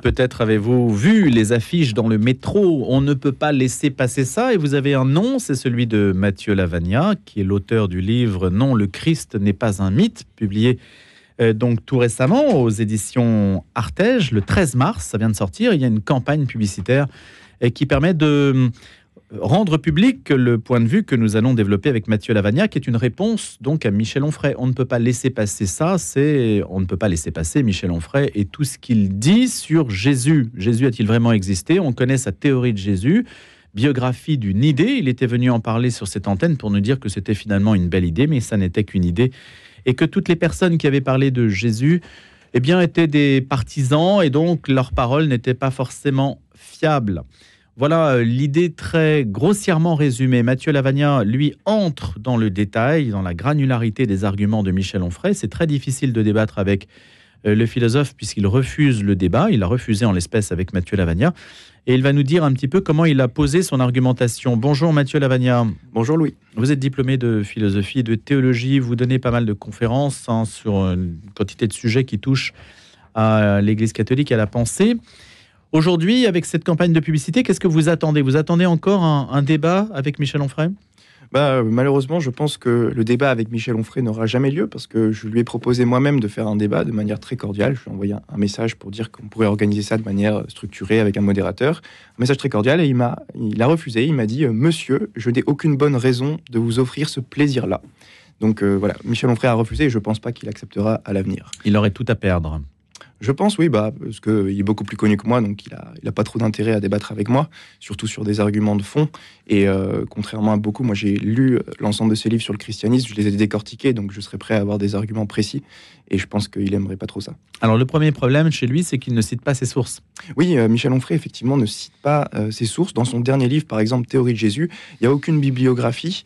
Peut-être avez-vous vu les affiches dans le métro. On ne peut pas laisser passer ça. Et vous avez un nom, c'est celui de Mathieu Lavagna, qui est l'auteur du livre Non, le Christ n'est pas un mythe, publié donc tout récemment aux éditions Artege, le 13 mars. Ça vient de sortir. Il y a une campagne publicitaire qui permet de rendre public le point de vue que nous allons développer avec Mathieu Lavagna, qui est une réponse donc à Michel Onfray. On ne peut pas laisser passer ça, on ne peut pas laisser passer Michel Onfray et tout ce qu'il dit sur Jésus. Jésus a-t-il vraiment existé? On connaît sa théorie de Jésus, biographie d'une idée. Il était venu en parler sur cette antenne pour nous dire que c'était finalement une belle idée, mais ça n'était qu'une idée. Et que toutes les personnes qui avaient parlé de Jésus eh bien, étaient des partisans et donc leurs paroles n'étaient pas forcément fiables. Voilà l'idée très grossièrement résumée. Mathieu Lavagna, lui, entre dans le détail, dans la granularité des arguments de Michel Onfray. C'est très difficile de débattre avec le philosophe puisqu'il refuse le débat. Il a refusé en l'espèce avec Mathieu Lavagna. Et il va nous dire un petit peu comment il a posé son argumentation. Bonjour Mathieu Lavagna. Bonjour Louis. Vous êtes diplômé de philosophie et de théologie. Vous donnez pas mal de conférences sur une quantité de sujets qui touchent à l'Église catholique et à la pensée. Aujourd'hui, avec cette campagne de publicité, qu'est-ce que vous attendez? Vous attendez encore un débat avec Michel Onfray? Malheureusement, je pense que le débat avec Michel Onfray n'aura jamais lieu parce que je lui ai proposé moi-même de faire un débat de manière très cordiale. Je lui ai envoyé un message pour dire qu'on pourrait organiser ça de manière structurée avec un modérateur. Un message très cordial et il a refusé. Il m'a dit « Monsieur, je n'ai aucune bonne raison de vous offrir ce plaisir-là ». Donc voilà, Michel Onfray a refusé et je ne pense pas qu'il acceptera à l'avenir. Il aurait tout à perdre. Je pense, oui, parce qu'il est beaucoup plus connu que moi, donc il a pas trop d'intérêt à débattre avec moi, surtout sur des arguments de fond. Et contrairement à beaucoup, moi j'ai lu l'ensemble de ses livres sur le christianisme, je les ai décortiqués, donc je serais prêt à avoir des arguments précis. Et je pense qu'il aimerait pas trop ça. Alors le premier problème chez lui, c'est qu'il ne cite pas ses sources. Oui, Michel Onfray, effectivement, ne cite pas ses sources. Dans son dernier livre, par exemple, Théorie de Jésus, il n'y a aucune bibliographie,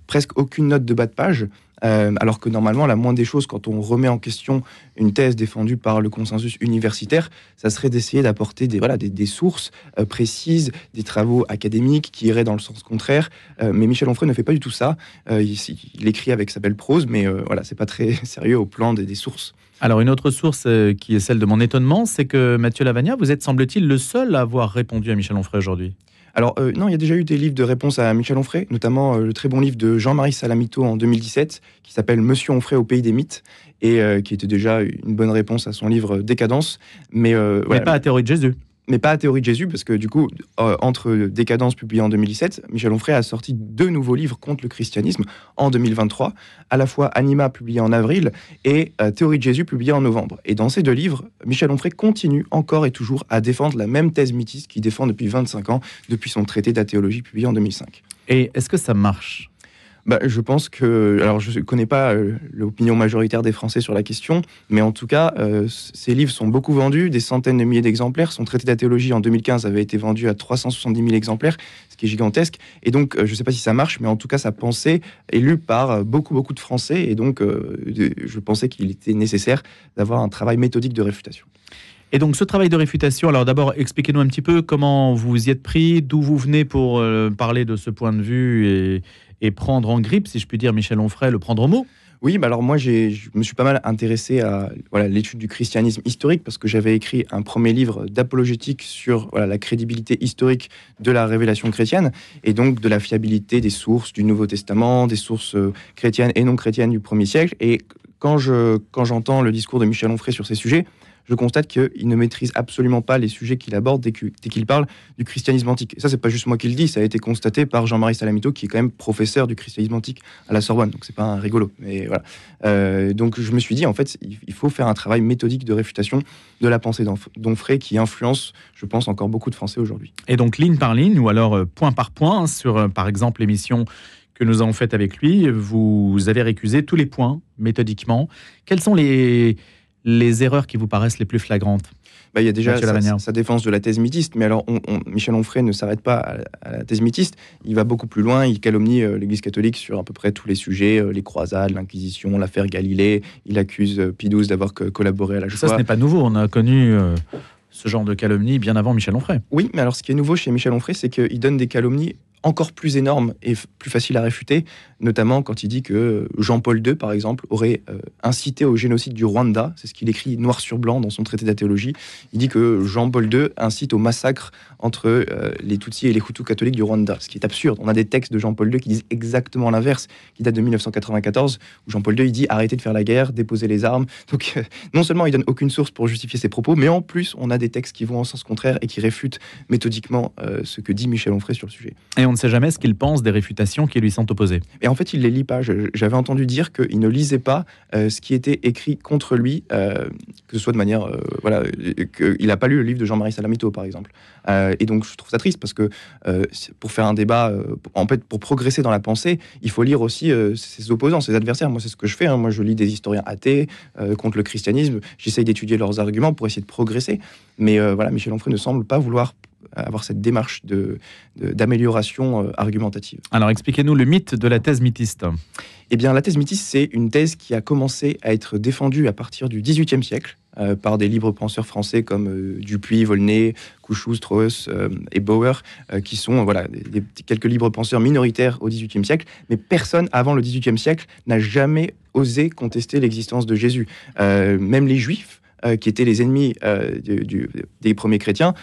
presque aucune note de bas de page. Alors que normalement, la moindre des choses, quand on remet en question une thèse défendue par le consensus universitaire, ça serait d'essayer d'apporter des sources précises, des travaux académiques qui iraient dans le sens contraire. Mais Michel Onfray ne fait pas du tout ça. Il écrit avec sa belle prose, mais c'est pas très sérieux au plan des sources. Alors une autre source qui est celle de mon étonnement, c'est que Mathieu Lavagna, vous êtes, semble-t-il, le seul à avoir répondu à Michel Onfray aujourd'hui. Alors non, il y a déjà eu des livres de réponse à Michel Onfray, notamment le très bon livre de Jean-Marie Salamito en 2017, qui s'appelle Monsieur Onfray au pays des mythes, et qui était déjà une bonne réponse à son livre Décadence. Mais pas à Théorie de Jésus. Mais pas à Théorie de Jésus, parce que du coup, entre Décadence publié en 2017, Michel Onfray a sorti 2 nouveaux livres contre le christianisme en 2023, à la fois Anima publié en avril et Théorie de Jésus publié en novembre. Et dans ces 2 livres, Michel Onfray continue encore et toujours à défendre la même thèse mythiste qu'il défend depuis 25 ans, depuis son traité d'athéologie publié en 2005. Et est-ce que ça marche ? Je pense que... Alors, je ne connais pas l'opinion majoritaire des Français sur la question, mais en tout cas, ces livres sont beaucoup vendus, des centaines de milliers d'exemplaires. Son traité d'athéologie en 2015 avait été vendu à 370 000 exemplaires, ce qui est gigantesque. Et donc, je ne sais pas si ça marche, mais en tout cas, sa pensée est lue par beaucoup de Français. Et donc, je pensais qu'il était nécessaire d'avoir un travail méthodique de réfutation. Et donc, ce travail de réfutation, alors d'abord, expliquez-nous un petit peu comment vous y êtes pris, d'où vous venez pour parler de ce point de vue et prendre en grippe, si je puis dire, Michel Onfray, le prendre au mot. Oui, alors moi, je me suis pas mal intéressé à l'étude du christianisme historique parce que j'avais écrit un premier livre d'apologétique sur la crédibilité historique de la révélation chrétienne et donc de la fiabilité des sources du Nouveau Testament, des sources chrétiennes et non chrétiennes du 1er siècle. Et quand j'entends le discours de Michel Onfray sur ces sujets, je constate qu'il ne maîtrise absolument pas les sujets qu'il aborde dès qu'il parle du christianisme antique. Et ça, c'est pas juste moi qui le dis, ça a été constaté par Jean-Marie Salamito, qui est quand même professeur du christianisme antique à la Sorbonne. Donc, c'est pas un rigolo. Mais voilà. Donc, je me suis dit, en fait, il faut faire un travail méthodique de réfutation de la pensée d'Onfray qui influence, je pense, encore beaucoup de Français aujourd'hui. Et donc, ligne par ligne, ou alors point par point, sur, par exemple, l'émission que nous avons faite avec lui, vous avez récusé tous les points, méthodiquement. Quels sont les erreurs qui vous paraissent les plus flagrantes? Il y a déjà sa défense de la thèse mythiste, mais alors Michel Onfray ne s'arrête pas à la thèse mythiste, il va beaucoup plus loin, il calomnie l'Église catholique sur à peu près tous les sujets, les croisades, l'Inquisition, l'affaire Galilée, il accuse Pie XII d'avoir collaboré à la Shoah. Ça, ce n'est pas nouveau, on a connu ce genre de calomnie bien avant Michel Onfray. Oui, mais alors ce qui est nouveau chez Michel Onfray, c'est qu'il donne des calomnies encore plus énorme et plus facile à réfuter, notamment quand il dit que Jean-Paul II, par exemple, aurait incité au génocide du Rwanda. C'est ce qu'il écrit noir sur blanc dans son traité d'athéologie. Il dit que Jean-Paul II incite au massacre entre les Tutsis et les Hutus catholiques du Rwanda, ce qui est absurde. On a des textes de Jean-Paul II qui disent exactement l'inverse, qui datent de 1994, où Jean-Paul II il dit arrêtez de faire la guerre, déposez les armes. Donc non seulement il donne aucune source pour justifier ses propos, mais en plus on a des textes qui vont en sens contraire et qui réfutent méthodiquement ce que dit Michel Onfray sur le sujet. Et on ne sait jamais ce qu'il pense des réfutations qui lui sont opposées. Et en fait, il ne les lit pas. J'avais entendu dire qu'il ne lisait pas ce qui était écrit contre lui, que ce soit de manière... qu'il n'a pas lu le livre de Jean-Marie Salamito, par exemple. Et donc, je trouve ça triste, parce que pour faire un débat, en fait, pour progresser dans la pensée, il faut lire aussi ses opposants, ses adversaires. Moi, c'est ce que je fais. Moi, je lis des historiens athées contre le christianisme. J'essaye d'étudier leurs arguments pour essayer de progresser. Mais Michel Onfray ne semble pas vouloir avoir cette démarche d'amélioration argumentative. Alors, expliquez-nous le mythe de la thèse mythiste. Eh bien, la thèse mythiste, c'est une thèse qui a commencé à être défendue à partir du XVIIIe siècle par des libres penseurs français comme Dupuy, Volney, Couchou, Strauss et Bauer, qui sont quelques libres penseurs minoritaires au XVIIIe siècle, mais personne avant le XVIIIe siècle n'a jamais osé contester l'existence de Jésus. Même les Juifs, qui étaient les ennemis des premiers chrétiens,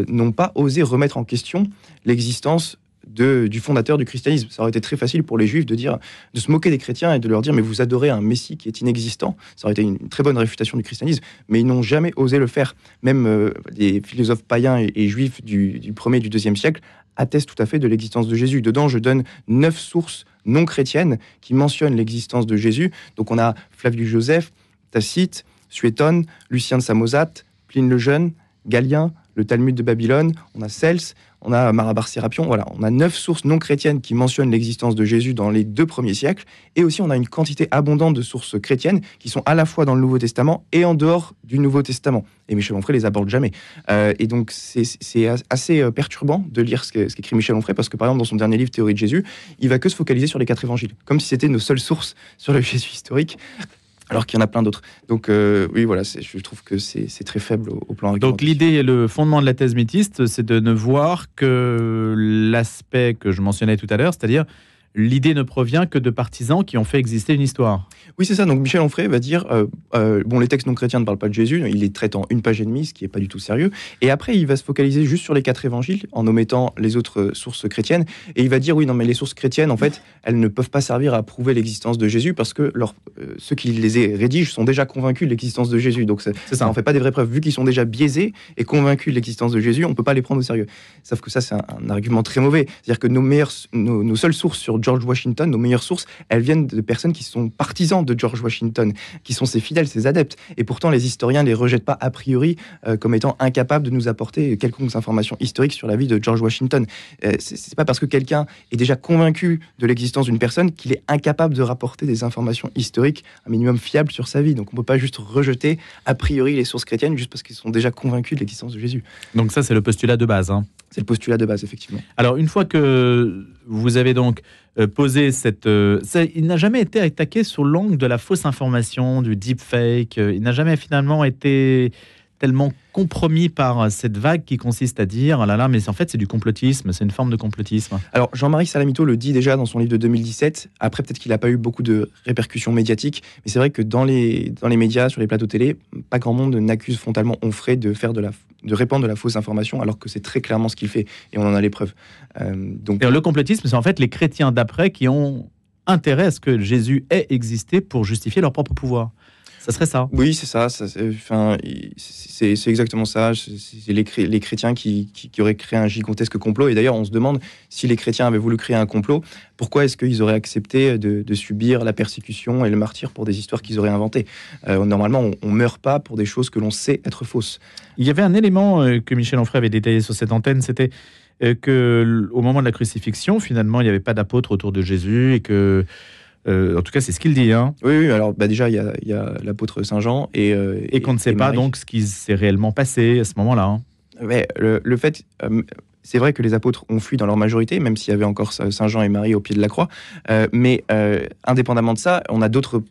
n'ont pas osé remettre en question l'existence du fondateur du christianisme. Ça aurait été très facile pour les Juifs de se moquer des chrétiens et de leur dire mais vous adorez un Messie qui est inexistant. Ça aurait été une très bonne réfutation du christianisme, mais ils n'ont jamais osé le faire. Même les philosophes païens et juifs du 1er et du 2e siècle attestent tout à fait de l'existence de Jésus. Dedans, je donne 9 sources non chrétiennes qui mentionnent l'existence de Jésus. Donc on a Flavius Joseph, Tacite, Suétone, Lucien de Samosate, Pline le Jeune, Galien, le Talmud de Babylone, on a Cels, on a Marabar Sérapion. Voilà, on a 9 sources non chrétiennes qui mentionnent l'existence de Jésus dans les 2 premiers siècles. Et aussi, on a une quantité abondante de sources chrétiennes qui sont à la fois dans le Nouveau Testament et en dehors du Nouveau Testament. Et Michel Onfray les aborde jamais. Et donc, c'est assez perturbant de lire ce qu'écrit Michel Onfray, parce que, par exemple, dans son dernier livre, Théorie de Jésus, il va que se focaliser sur les 4 évangiles, comme si c'était nos seules sources sur le Jésus historique, alors qu'il y en a plein d'autres. Donc je trouve que c'est très faible au plan argumentaire. Donc l'idée et le fondement de la thèse mythiste, c'est de ne voir que l'aspect que je mentionnais tout à l'heure, c'est-à-dire l'idée ne provient que de partisans qui ont fait exister une histoire. Oui, c'est ça. Donc Michel Onfray va dire les textes non chrétiens ne parlent pas de Jésus, il les traite en 1 page et demie, ce qui n'est pas du tout sérieux. Et après, il va se focaliser juste sur les 4 évangiles en omettant les autres sources chrétiennes. Et il va dire mais les sources chrétiennes, en fait, elles ne peuvent pas servir à prouver l'existence de Jésus, parce que ceux qui les rédigent sont déjà convaincus de l'existence de Jésus. Donc ça n'en fait pas des vraies preuves. Vu qu'ils sont déjà biaisés et convaincus de l'existence de Jésus, on ne peut pas les prendre au sérieux. Sauf que ça, c'est un argument très mauvais. C'est-à-dire que nos seules sources sur George Washington, nos meilleures sources, elles viennent de personnes qui sont partisans de George Washington, qui sont ses fidèles, ses adeptes. Et pourtant, les historiens ne les rejettent pas a priori comme étant incapables de nous apporter quelconques informations historiques sur la vie de George Washington. C'est pas parce que quelqu'un est déjà convaincu de l'existence d'une personne qu'il est incapable de rapporter des informations historiques un minimum fiables sur sa vie. Donc on ne peut pas juste rejeter a priori les sources chrétiennes juste parce qu'ils sont déjà convaincus de l'existence de Jésus. Donc ça, c'est le postulat de base. C'est le postulat de base, effectivement. Alors, une fois que vous avez donc posé cette... il n'a jamais été attaqué sous l'angle de la fausse information, du deepfake. Il n'a jamais finalement été tellement compromis par cette vague qui consiste à dire « Ah là là, mais en fait, c'est du complotisme, c'est une forme de complotisme ». Alors, Jean-Marie Salamito le dit déjà dans son livre de 2017. Après, peut-être qu'il n'a pas eu beaucoup de répercussions médiatiques, mais c'est vrai que dans les médias, sur les plateaux télé, pas grand monde n'accuse frontalement Onfray de répandre de la fausse information, alors que c'est très clairement ce qu'il fait, et on en a les preuves. Donc, le complotisme, c'est en fait les chrétiens d'après qui ont intérêt à ce que Jésus ait existé pour justifier leur propre pouvoir. Ça serait ça. Oui, c'est ça. C'est exactement ça. C'est les chrétiens qui auraient créé un gigantesque complot. Et d'ailleurs, on se demande si les chrétiens avaient voulu créer un complot, pourquoi est-ce qu'ils auraient accepté de subir la persécution et le martyre pour des histoires qu'ils auraient inventées. Normalement, on ne meurt pas pour des choses que l'on sait être fausses. Il y avait un élément que Michel Onfray avait détaillé sur cette antenne, c'était qu'au moment de la crucifixion, finalement, il n'y avait pas d'apôtre autour de Jésus et que... en tout cas, c'est ce qu'il dit. Oui, alors déjà, il y a l'apôtre Saint-Jean et qu'on ne sait pas donc ce qui s'est réellement passé à ce moment-là. Mais le fait, c'est vrai que les apôtres ont fui dans leur majorité, même s'il y avait encore Saint Jean et Marie au pied de la croix. Mais indépendamment de ça, on a d'autres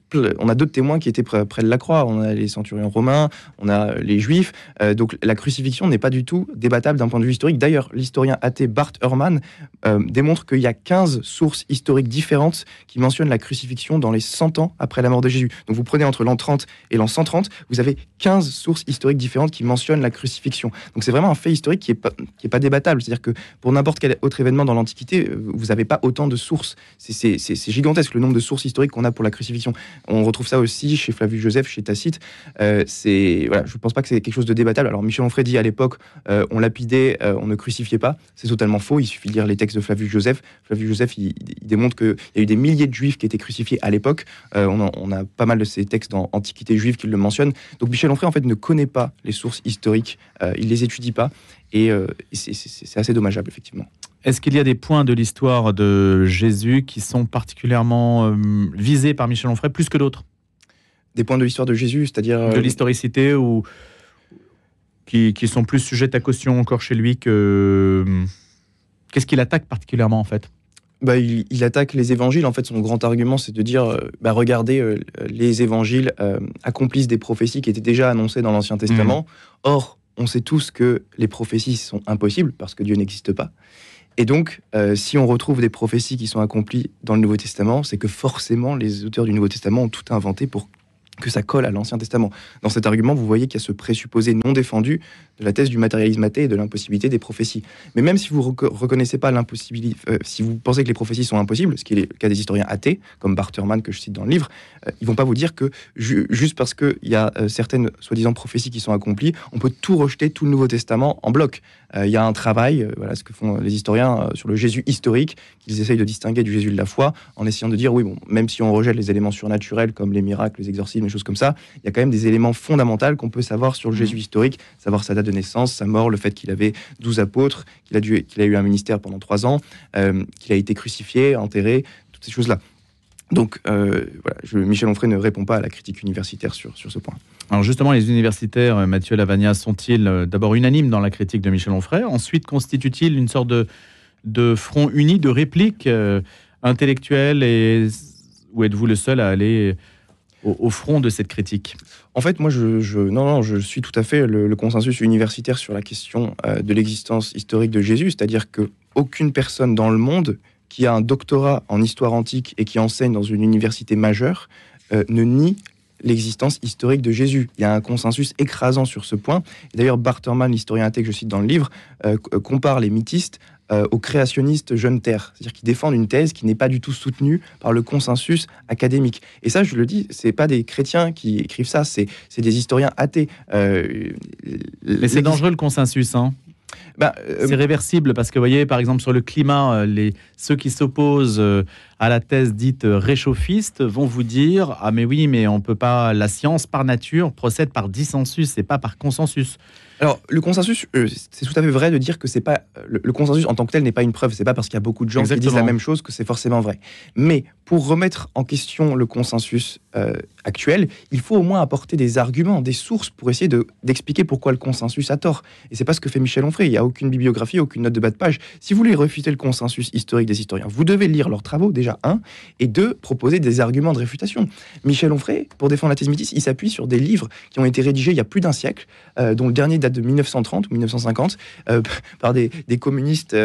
témoins qui étaient près de la croix. On a les centurions romains, on a les juifs. Donc la crucifixion n'est pas du tout débattable d'un point de vue historique. D'ailleurs, l'historien athée Bart Ehrman démontre qu'il y a 15 sources historiques différentes qui mentionnent la crucifixion dans les 100 ans après la mort de Jésus. Donc vous prenez entre l'an 30 et l'an 130, vous avez 15 sources historiques différentes qui mentionnent la crucifixion. Donc c'est vraiment un fait historique qui est pas débattable. C'est-à-dire que pour n'importe quel autre événement dans l'Antiquité, vous n'avez pas autant de sources. C'est gigantesque le nombre de sources historiques qu'on a pour la crucifixion. On retrouve ça aussi chez Flavius Joseph, chez Tacite. Voilà, je ne pense pas que c'est quelque chose de débattable. Alors Michel Onfray dit à l'époque, on lapidait, on ne crucifiait pas. C'est totalement faux. Il suffit de lire les textes de Flavius Joseph. Flavius Joseph, il démontre qu'il y a eu des milliers de juifs qui étaient crucifiés à l'époque. On a pas mal de ces textes dans Antiquité juive qui le mentionnent. Donc Michel Onfray, en fait, ne connaît pas les sources historiques. Il les étudie pas. Et c'est assez dommageable, effectivement. Est-ce qu'il y a des points de l'histoire de Jésus qui sont particulièrement visés par Michel Onfray plus que d'autres? Des points de l'histoire de Jésus, c'est-à-dire... De l'historicité ou qui sont plus sujettes à caution encore chez lui que... Qu'est-ce qu'il attaque particulièrement, en fait? Il attaque les évangiles. En fait, son grand argument, c'est de dire regardez, les évangiles accomplissent des prophéties qui étaient déjà annoncées dans l'Ancien Testament. Or, on sait tous que les prophéties sont impossibles parce que Dieu n'existe pas. Et donc, si on retrouve des prophéties qui sont accomplies dans le Nouveau Testament, c'est que forcément, les auteurs du Nouveau Testament ont tout inventé pour que ça colle à l'Ancien Testament. Dans cet argument, vous voyez qu'il y a ce présupposé non défendu de la thèse du matérialisme athée et de l'impossibilité des prophéties. Mais même si vous ne reconnaissez pas l'impossibilité, si vous pensez que les prophéties sont impossibles, ce qui est le cas des historiens athées, comme Bart Ehrman que je cite dans le livre, ils ne vont pas vous dire que juste parce qu'il y a certaines soi-disant prophéties qui sont accomplies, on peut tout rejeter, tout le Nouveau Testament en bloc. Il y a un travail, voilà ce que font les historiens sur le Jésus historique, qu'ils essayent de distinguer du Jésus de la foi, en essayant de dire, oui, bon, même si on rejette les éléments surnaturels comme les miracles, les exorcismes, les choses comme ça, il y a quand même des éléments fondamentaux qu'on peut savoir sur le Jésus historique, savoir sa date de naissance, sa mort, le fait qu'il avait 12 apôtres, qu'il a eu un ministère pendant 3 ans, qu'il a été crucifié, enterré, toutes ces choses-là. Donc, Michel Onfray ne répond pas à la critique universitaire sur ce point. Alors justement, les universitaires, Mathieu Lavagna, sont-ils d'abord unanimes dans la critique de Michel Onfray? Ensuite, constituent-ils une sorte de front uni, de réplique intellectuelle, ou êtes-vous le seul à aller au front de cette critique? En fait, moi, je suis tout à fait le consensus universitaire sur la question de l'existence historique de Jésus, c'est-à-dire qu'aucune personne dans le monde qui a un doctorat en histoire antique et qui enseigne dans une université majeure ne nie l'existence historique de Jésus. Il y a un consensus écrasant sur ce point. Et d'ailleurs, Bart Ehrman, l'historien athée que je cite dans le livre, compare les mythistes aux créationnistes jeunes terre, c'est-à-dire qu'ils défendent une thèse qui n'est pas du tout soutenue par le consensus académique. Et ça, je le dis, c'est pas des chrétiens qui écrivent ça, c'est des historiens athées. Mais c'est dangereux le consensus, hein. C'est réversible parce que, vous voyez, par exemple, sur le climat, ceux qui s'opposent à la thèse dite réchauffiste vont vous dire « Ah mais oui, mais on peut pas... La science, par nature, procède par dissensus et pas par consensus. » Alors, le consensus, c'est tout à fait vrai de dire que c'est pas le consensus en tant que tel n'est pas une preuve. C'est pas parce qu'il y a beaucoup de gens qui disent la même chose que c'est forcément vrai. Mais pour remettre en question le consensus actuel, il faut au moins apporter des arguments, des sources pour essayer d'expliquer pourquoi le consensus a tort. Et c'est pas ce que fait Michel Onfray. Il n'y a aucune bibliographie, aucune note de bas de page. Si vous voulez réfuter le consensus historique des historiens, vous devez lire leurs travaux, déjà, 1, et 2, proposer des arguments de réfutation. Michel Onfray, pour défendre la thèse mythiste, il s'appuie sur des livres qui ont été rédigés il y a plus d'un siècle, dont le dernier date de 1930 ou 1950, par des communistes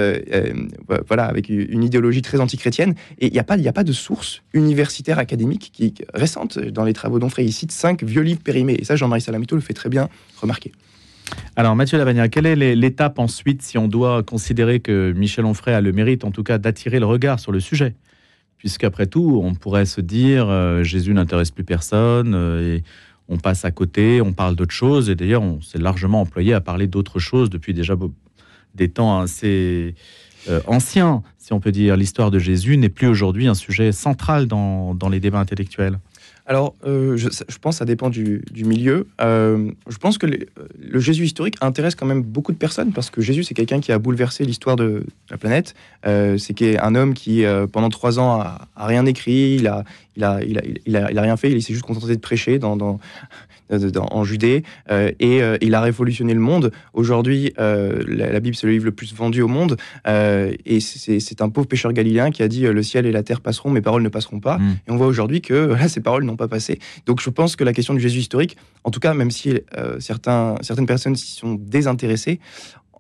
voilà, avec une idéologie très antichrétienne. Et il n'y a pas de source universitaire académique récente dans les travaux d'Onfray. Il cite 5 vieux livres périmés. Et ça, Jean-Marie Salamito le fait très bien remarquer. Alors, Mathieu Lavagna, quelle est l'étape ensuite si on doit considérer que Michel Onfray a le mérite, en tout cas, d'attirer le regard sur le sujet? Puisqu'après tout, on pourrait se dire Jésus n'intéresse plus personne et on passe à côté, on parle d'autre chose. Et d'ailleurs, on s'est largement employé à parler d'autre chose depuis déjà des temps assez anciens, si on peut dire. L'histoire de Jésus n'est plus aujourd'hui un sujet central dans les débats intellectuels. Alors, je pense que ça dépend du milieu. Je pense que le Jésus historique intéresse quand même beaucoup de personnes parce que Jésus, c'est quelqu'un qui a bouleversé l'histoire de la planète. C'est un homme qui, pendant 3 ans, a rien écrit, il a rien fait, il s'est juste contenté de prêcher dans en Judée, et il a révolutionné le monde. Aujourd'hui, la Bible, c'est le livre le plus vendu au monde, et c'est un pauvre pêcheur galiléen qui a dit le ciel et la terre passeront, mes paroles ne passeront pas. Et on voit aujourd'hui que ces paroles n'ont pas passé. Donc je pense que la question du Jésus historique, en tout cas, même si certaines personnes s'y sont désintéressées,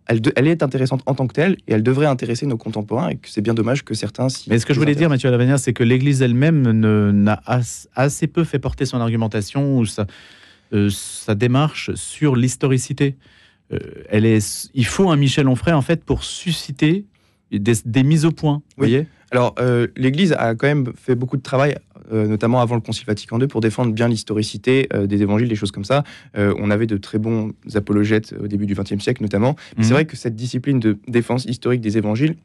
elle est intéressante en tant que telle, et elle devrait intéresser nos contemporains, et que c'est bien dommage que certains s'y... Mais ce que je voulais dire, Mathieu Lavagna, c'est que l'Église elle-même n'a assez peu fait porter son argumentation ou sa démarche sur l'historicité. Il faut un Michel Onfray, en fait, pour susciter des mises au point, vous voyez ? Alors, l'Église a quand même fait beaucoup de travail, notamment avant le Concile Vatican II, pour défendre bien l'historicité des évangiles, des choses comme ça. On avait de très bons apologètes au début du XXe siècle, notamment. Mais c'est vrai que cette discipline de défense historique des évangiles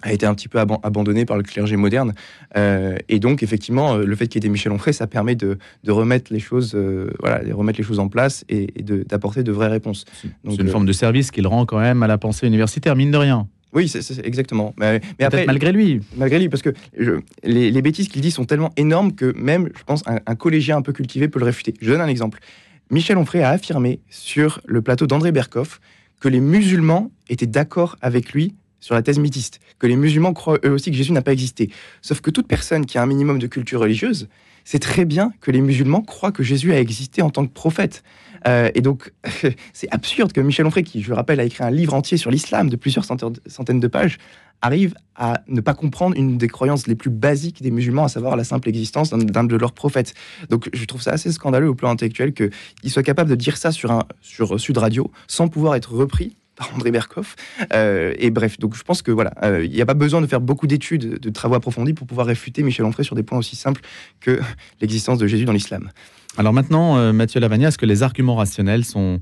a été un petit peu abandonnée par le clergé moderne. Et donc, effectivement, le fait qu'il y ait des Michel Onfray, ça permet de remettre les choses, remettre les choses en place et d'apporter de vraies réponses. C'est une forme de service qu'il rend quand même à la pensée universitaire, mine de rien. Oui, c'est exactement. Mais après, malgré lui. Malgré lui, parce que les bêtises qu'il dit sont tellement énormes que même, je pense, un collégien un peu cultivé peut le réfuter. Je donne un exemple. Michel Onfray a affirmé sur le plateau d'André Berkoff que les musulmans étaient d'accord avec lui sur la thèse mythiste, que les musulmans croient eux aussi que Jésus n'a pas existé. Sauf que toute personne qui a un minimum de culture religieuse sait très bien que les musulmans croient que Jésus a existé en tant que prophète. Et donc, c'est absurde que Michel Onfray, qui, je le rappelle, a écrit un livre entier sur l'islam de plusieurs centaines de pages, arrive à ne pas comprendre une des croyances les plus basiques des musulmans, à savoir la simple existence d'un de leurs prophètes. Donc, je trouve ça assez scandaleux au plan intellectuel qu'il soit capable de dire ça sur Sud Radio sans pouvoir être repris par André Berkoff. Et bref, donc je pense que voilà, il n'y a pas besoin de faire beaucoup d'études, de travaux approfondis pour pouvoir réfuter Michel Onfray sur des points aussi simples que l'existence de Jésus dans l'islam. Alors maintenant, Mathieu Lavagna, est-ce que les arguments rationnels sont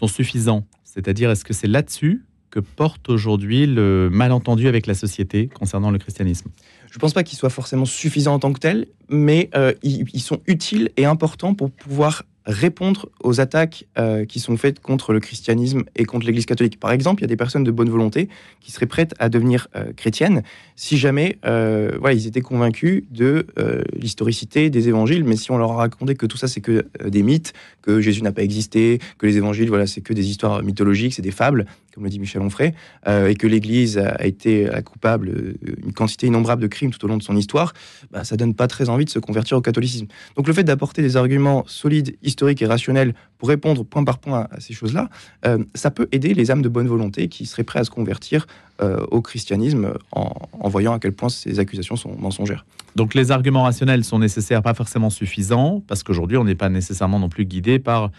suffisants ? C'est-à-dire, est-ce que c'est là-dessus que porte aujourd'hui le malentendu avec la société concernant le christianisme ? Je ne pense pas qu'ils soient forcément suffisants en tant que tels, mais ils sont utiles et importants pour pouvoir répondre aux attaques qui sont faites contre le christianisme et contre l'Église catholique. Par exemple, il y a des personnes de bonne volonté qui seraient prêtes à devenir chrétiennes si jamais ils étaient convaincus de l'historicité des évangiles, mais si on leur a raconté que tout ça c'est que des mythes, que Jésus n'a pas existé, que les évangiles c'est que des histoires mythologiques, c'est des fables, comme le dit Michel Onfray, et que l'Église a été coupable d'une quantité innombrable de crimes tout au long de son histoire, ça donne pas très envie de se convertir au catholicisme. Donc le fait d'apporter des arguments solides, historiques et rationnels pour répondre point par point à ces choses-là, ça peut aider les âmes de bonne volonté qui seraient prêts à se convertir au christianisme en voyant à quel point ces accusations sont mensongères. Donc les arguments rationnels sont nécessaires, pas forcément suffisants, parce qu'aujourd'hui on n'est pas nécessairement non plus guidé par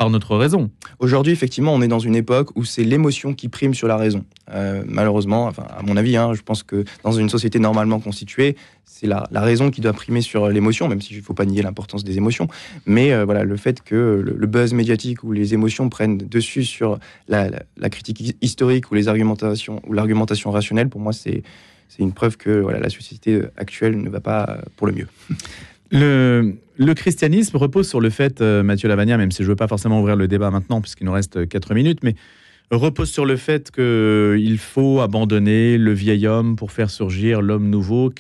notre raison. Aujourd'hui, effectivement, on est dans une époque où c'est l'émotion qui prime sur la raison. Malheureusement, à mon avis, je pense que dans une société normalement constituée, c'est la raison qui doit primer sur l'émotion, même s'il ne faut pas nier l'importance des émotions. Mais le fait que le buzz médiatique ou les émotions prennent dessus sur la critique historique ou l'argumentation rationnelle, pour moi, c'est une preuve que la société actuelle ne va pas pour le mieux. Le christianisme repose sur le fait, Mathieu Lavagna, même si je ne veux pas forcément ouvrir le débat maintenant, puisqu'il nous reste 4 minutes, mais repose sur le fait qu'il faut abandonner le vieil homme pour faire surgir l'homme nouveau.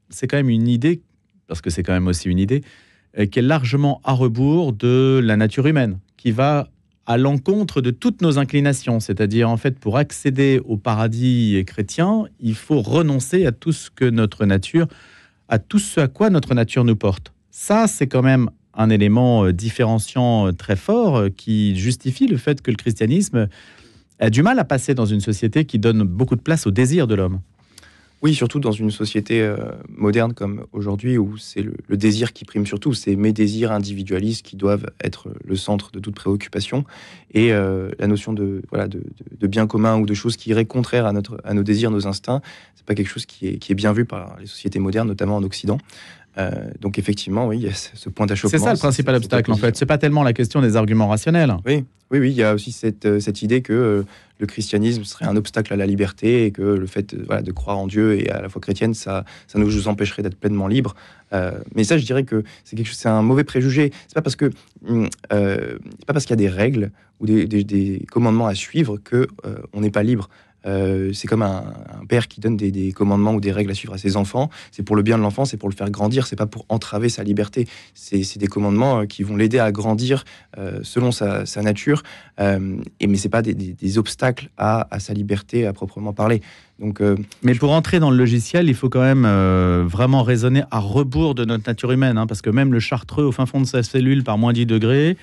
C'est quand même une idée, parce que c'est quand même aussi une idée, qui est largement à rebours de la nature humaine, qui va à l'encontre de toutes nos inclinations. C'est-à-dire, en fait, pour accéder au paradis chrétien, il faut renoncer à tout ce que notre nature, à tout ce à quoi notre nature nous porte. Ça, c'est quand même un élément différenciant très fort qui justifie le fait que le christianisme a du mal à passer dans une société qui donne beaucoup de place au désir de l'homme. Oui, surtout dans une société moderne comme aujourd'hui, où c'est le désir qui prime surtout. C'est mes désirs individualistes qui doivent être le centre de toute préoccupation. Et la notion de bien commun ou de choses qui iraient contraire à nos désirs, nos instincts, c'est pas quelque chose qui est bien vu par les sociétés modernes, notamment en Occident. Donc effectivement, oui, il y a ce point d'achoppement. C'est ça le principal obstacle, en fait. C'est pas tellement la question des arguments rationnels. Oui, il y a aussi cette idée que le christianisme serait un obstacle à la liberté et que le fait de croire en Dieu et à la foi chrétienne, ça nous empêcherait d'être pleinement libres. Mais ça, je dirais que c'est un mauvais préjugé. C'est pas parce qu'il y a des règles ou des commandements à suivre que on n'est pas libre. C'est comme un père qui donne des commandements ou des règles à suivre à ses enfants. C'est pour le bien de l'enfant, c'est pour le faire grandir, c'est pas pour entraver sa liberté. C'est des commandements qui vont l'aider à grandir selon sa nature, mais c'est pas des obstacles à sa liberté à proprement parler. Donc, mais pour entrer dans le logiciel, il faut quand même vraiment raisonner à rebours de notre nature humaine, hein, parce que même le chartreux au fin fond de sa cellule par moins 10 degrés,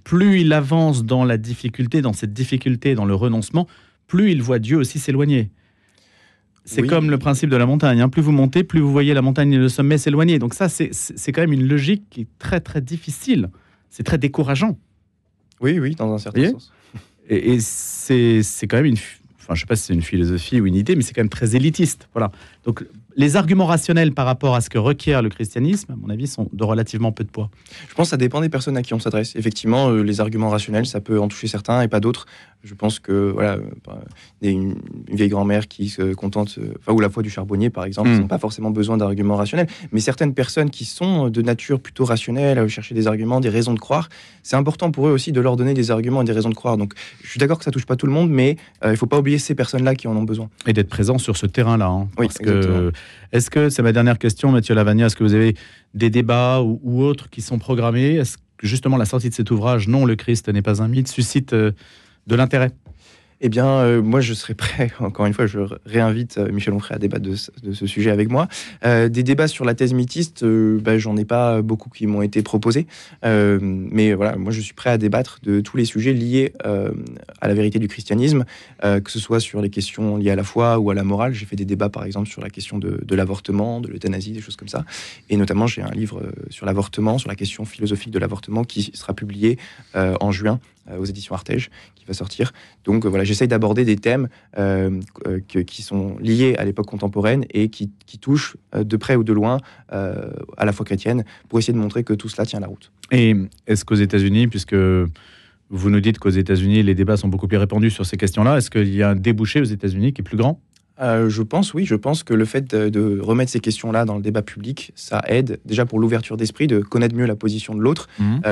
plus il avance dans la difficulté, dans cette difficulté, dans le renoncement, plus il voit Dieu aussi s'éloigner. C'est comme le principe de la montagne, hein. Plus vous montez, plus vous voyez la montagne et le sommet s'éloigner. Donc ça, c'est quand même une logique qui est très très difficile. C'est très décourageant. Oui, dans un certain sens. Et c'est quand même une... Enfin, je ne sais pas si c'est une philosophie ou une idée, mais c'est quand même très élitiste. Voilà. Donc, les arguments rationnels par rapport à ce que requiert le christianisme, à mon avis, sont de relativement peu de poids. Je pense que ça dépend des personnes à qui on s'adresse. Effectivement, les arguments rationnels, ça peut en toucher certains et pas d'autres. Je pense que, voilà, une vieille grand-mère qui se contente, ou la foi du charbonnier, par exemple, ils n'ont pas forcément besoin d'arguments rationnels. Mais certaines personnes qui sont de nature plutôt rationnelle, à chercher des arguments, des raisons de croire, c'est important pour eux aussi de leur donner des arguments et des raisons de croire. Donc, je suis d'accord que ça touche pas tout le monde, mais il ne faut pas oublier ces personnes-là qui en ont besoin. Et d'être présent sur ce terrain-là. Hein, oui, exactement. Est-ce que, c'est ma dernière question, Mathieu Lavagna, est-ce que vous avez des débats ou autres qui sont programmés? Est-ce que justement la sortie de cet ouvrage, Non, le Christ n'est pas un mythe, suscite de l'intérêt? Eh bien, moi, je serais prêt. Encore une fois, je réinvite Michel Onfray à débattre de ce sujet avec moi. Des débats sur la thèse mythiste, j'en ai pas beaucoup qui m'ont été proposés. Mais voilà, moi, je suis prêt à débattre de tous les sujets liés à la vérité du christianisme, que ce soit sur les questions liées à la foi ou à la morale. J'ai fait des débats, par exemple, sur la question de l'avortement, de l'euthanasie, des choses comme ça. Et notamment, j'ai un livre sur l'avortement, sur la question philosophique de l'avortement, qui sera publié en juin aux éditions Artege, qui va sortir. Donc voilà, j'essaye d'aborder des thèmes qui sont liés à l'époque contemporaine et qui touchent de près ou de loin à la foi chrétienne, pour essayer de montrer que tout cela tient la route. Et est-ce qu'aux États-Unis, puisque vous nous dites qu'aux États-Unis, les débats sont beaucoup plus répandus sur ces questions-là, est-ce qu'il y a un débouché aux États-Unis qui est plus grand ? Je pense que le fait de remettre ces questions-là dans le débat public, ça aide déjà pour l'ouverture d'esprit, de connaître mieux la position de l'autre,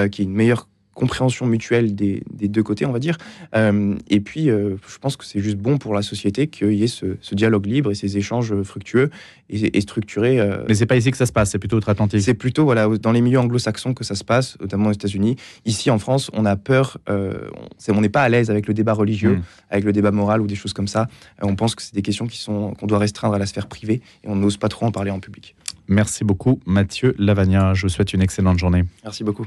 qui est une meilleure compréhension mutuelle des deux côtés, on va dire. Et puis, je pense que c'est juste bon pour la société qu'il y ait ce dialogue libre et ces échanges fructueux et structurés. Mais c'est pas ici que ça se passe, c'est plutôt outre-Atlantique. C'est plutôt dans les milieux anglo-saxons que ça se passe, notamment aux États-Unis. Ici, en France, on a peur, on n'est pas à l'aise avec le débat religieux, avec le débat moral ou des choses comme ça. On pense que c'est des questions qu'on doit restreindre à la sphère privée et on n'ose pas trop en parler en public. Merci beaucoup, Mathieu Lavagna. Je vous souhaite une excellente journée. Merci beaucoup.